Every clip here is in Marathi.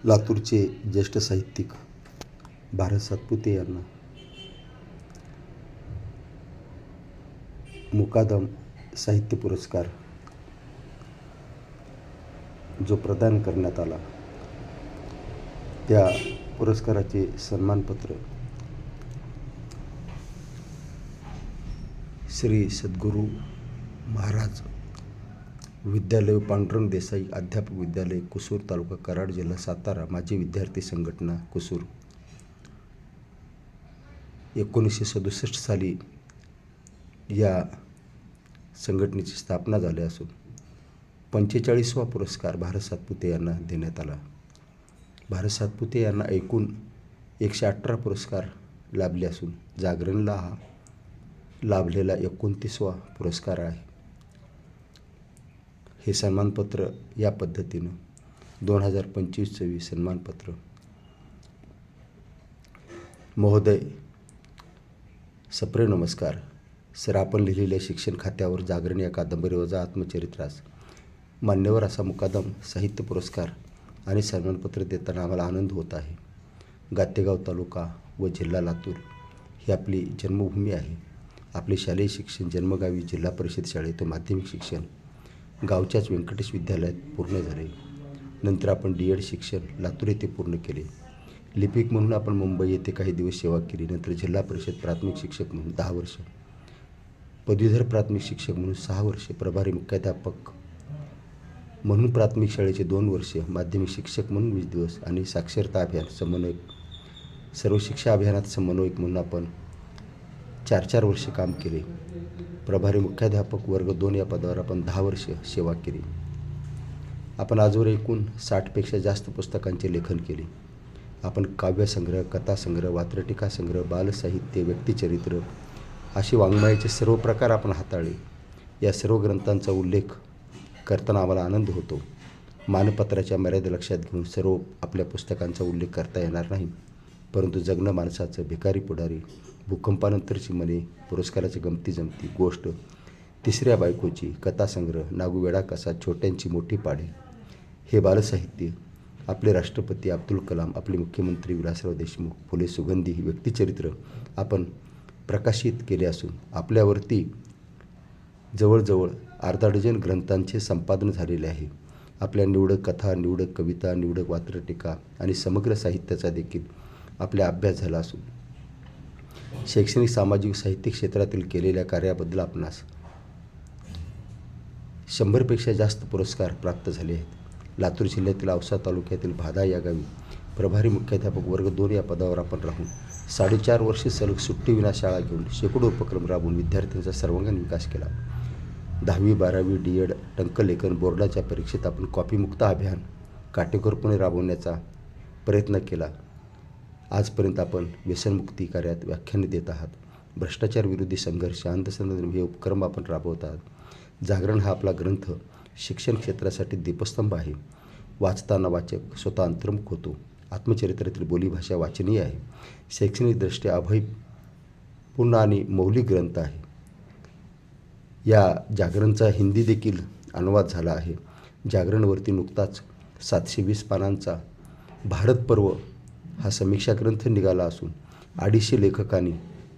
लातूरचे ज्येष्ठ साहित्यिक भारत सातपुते यांना मुकादम साहित्य पुरस्कार जो प्रदान करण्यात आला, त्या पुरस्काराचे सन्मानपत्र श्री सद्गुरू महाराज विद्यालय पांडुरंग देसाई अध्यापक विद्यालय कुसूर तालुका कराड जिल्हा सातारा माजी विद्यार्थी संघटना कुसूर 1967 साली या संघटनेची स्थापना झाली असून 45वा पुरस्कार भारत सातपुते यांना देण्यात आला. भारत सातपुते यांना एकूण 118 पुरस्कार लाभले असून जागरणला हा लाभलेला 29वा पुरस्कार आहे. हे सन्मानपत्र या पद्धतीनं 2025 सन्मानपत्र. महोदय सप्रे नमस्कार सर, आपण लिहिलेल्या शिक्षण खात्यावर जागरण या कादंबरीवजा आत्मचरित्रास मान्यवर असा मुकादम साहित्य पुरस्कार आणि सन्मानपत्र देताना आम्हाला आनंद होत आहे. गातेगाव तालुका व जिल्हा लातूर ही आपली जन्मभूमी आहे. आपले शालेय शिक्षण जन्मगावी जिल्हा परिषद शाळेत माध्यमिक शिक्षण गावच्याच व्यंकटेश विद्यालयात पूर्ण झाले. नंतर आपण D.Ed शिक्षण लातूर येथे पूर्ण केले. लिपिक म्हणून आपण मुंबई येथे काही दिवस सेवा केली. नंतर जिल्हा परिषद प्राथमिक शिक्षक म्हणून 10 वर्ष, पदवीधर प्राथमिक शिक्षक म्हणून 6 वर्षे, प्रभारी मुख्याध्यापक म्हणून प्राथमिक शाळेचे 2 वर्षे, माध्यमिक शिक्षक म्हणून 20 दिवस आणि साक्षरता अभियान समन्वयक, सर्व शिक्षा अभियानात समन्वयक म्हणून आपण 4 वर्षे काम केले. प्रभारी मुख्याध्यापक वर्ग 2 या पदावर आपण 10 वर्षे सेवा केली. आपण आजवर एकूण 60पेक्षा जास्त पुस्तकांचे लेखन केले. आपण काव्यसंग्रह, कथासंग्रह, वात्रटिका संग्रह, बालसाहित्य, व्यक्तिचरित्र असे वाङ्मयाचे सर्व प्रकार आपण हाताळले. या सर्व ग्रंथांचा उल्लेख करताना आम्हाला आनंद होतो. मानपत्राच्या मर्यादा लक्षात घेऊन सर्व आपल्या पुस्तकांचा उल्लेख करता येणार नाही, परंतु जगणं माणसाचं, भिकारी पुढारी, भूकंपानंतरची मने, पुरस्काराची गमती जमती, गोष्ट, तिसऱ्या बायकोची, कथासंग्रह, नागू वेडा कसा, छोट्यांची मोठी पाढे हे बालसाहित्य, आपले राष्ट्रपती अब्दुल कलाम, आपले मुख्यमंत्री विलासराव देशमुख, फुले सुगंधी व्यक्तिचरित्र आपण प्रकाशित केले असून आपल्यावरती जवळजवळ अर्धा डझन ग्रंथांचे संपादन झालेले आहे. आपल्या निवडक कथा, निवडक कविता, निवडक वात्रटिका आणि समग्र साहित्याचा देखील आपला अभ्यास झाला असून शैक्षणिक, सामाजिक, साहित्यिक क्षेत्रातील केलेल्या कार्याबद्दल आपणास 100पेक्षा जास्त पुरस्कार प्राप्त झाले आहेत. लातूर जिल्ह्यातील औसा तालुक्यातील भादा या गावी प्रभारी मुख्याध्यापक वर्ग 2 या पदावर आपण राहून 4.5 वर्षे सलग सुट्टीविना शाळा घेऊन शेकडो उपक्रम राबवून विद्यार्थ्यांचा सर्वांगीण विकास केला. 10वी 12वी D.Ed टंकलेखन बोर्डाच्या परीक्षेत आपण कॉपीमुक्त अभियान काटेकोरपणे राबवण्याचा प्रयत्न केला. आजपर्यंत आपण व्यसनमुक्ती कार्यात व्याख्याने देत आहात. भ्रष्टाचार विरोधी संघर्ष, अंधश्रद्धा हे उपक्रम आपण राबवत आहात. जागरण हा आपला ग्रंथ शिक्षण क्षेत्रासाठी दीपस्तंभ आहे. वाचताना वाचक स्वतः अंतर्मुख होतो. आत्मचरित्रातील बोलीभाषा वाचनीय आहे. शैक्षणिकदृष्ट्या अभयपूर्ण आणि मौलिक ग्रंथ आहे. या जागरणचा हिंदी देखील अनुवाद झाला आहे. जागरणवरती नुकताच 720 पानांचा भारत पर्व हा समीक्षा ग्रंथ निघाला असून 250 लेखकांनी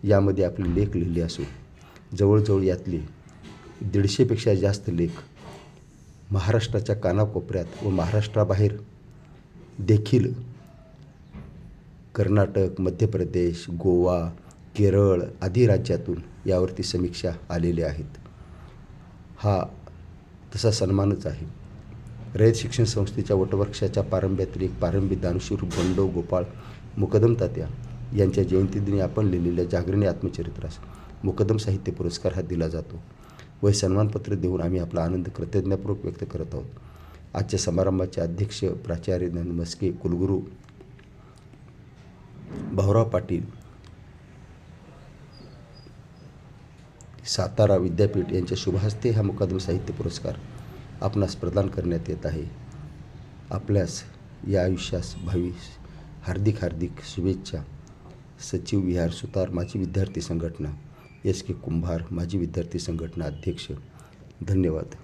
यामध्ये आपले लेख लिहिले असून जवळजवळ यातले 150पेक्षा जास्त लेख महाराष्ट्राच्या कानाकोपऱ्यात व महाराष्ट्राबाहेर देखील कर्नाटक, मध्य प्रदेश, गोवा, केरळ आदी राज्यातून यावरती समीक्षा आलेल्या आहेत. हा तसा सन्मानच आहे. रयत शिक्षण संस्थेच्या वटवृक्षाच्या पारंब्यातील एक पारंबी दानशूर बंडो गोपाळ मुकदम तात्या यांच्या जयंतीदिनी आपण लिहिलेल्या जागरणी आत्मचरित्रास मुकदम साहित्य पुरस्कार हा दिला जातो व हे सन्मानपत्र देऊन आम्ही आपला आनंद कृतज्ञतापूर्वक व्यक्त करत आहोत. आजच्या समारंभाचे अध्यक्ष प्राचार्य ज्ञान मस्के, कुलगुरू भाऊराव पाटील, सातारा विद्यापीठ यांच्या शुभहस्ते हा मुकादम साहित्य पुरस्कार आपणास प्रदान करण्यात येत आहे. आपल्यास या आयुष्यास भावी हार्दिक शुभेच्छा. सचिव विहार सुतार, माजी विद्यार्थी संघटना, S.K. कुंभार, माजी विद्यार्थी संघटना अध्यक्ष. धन्यवाद.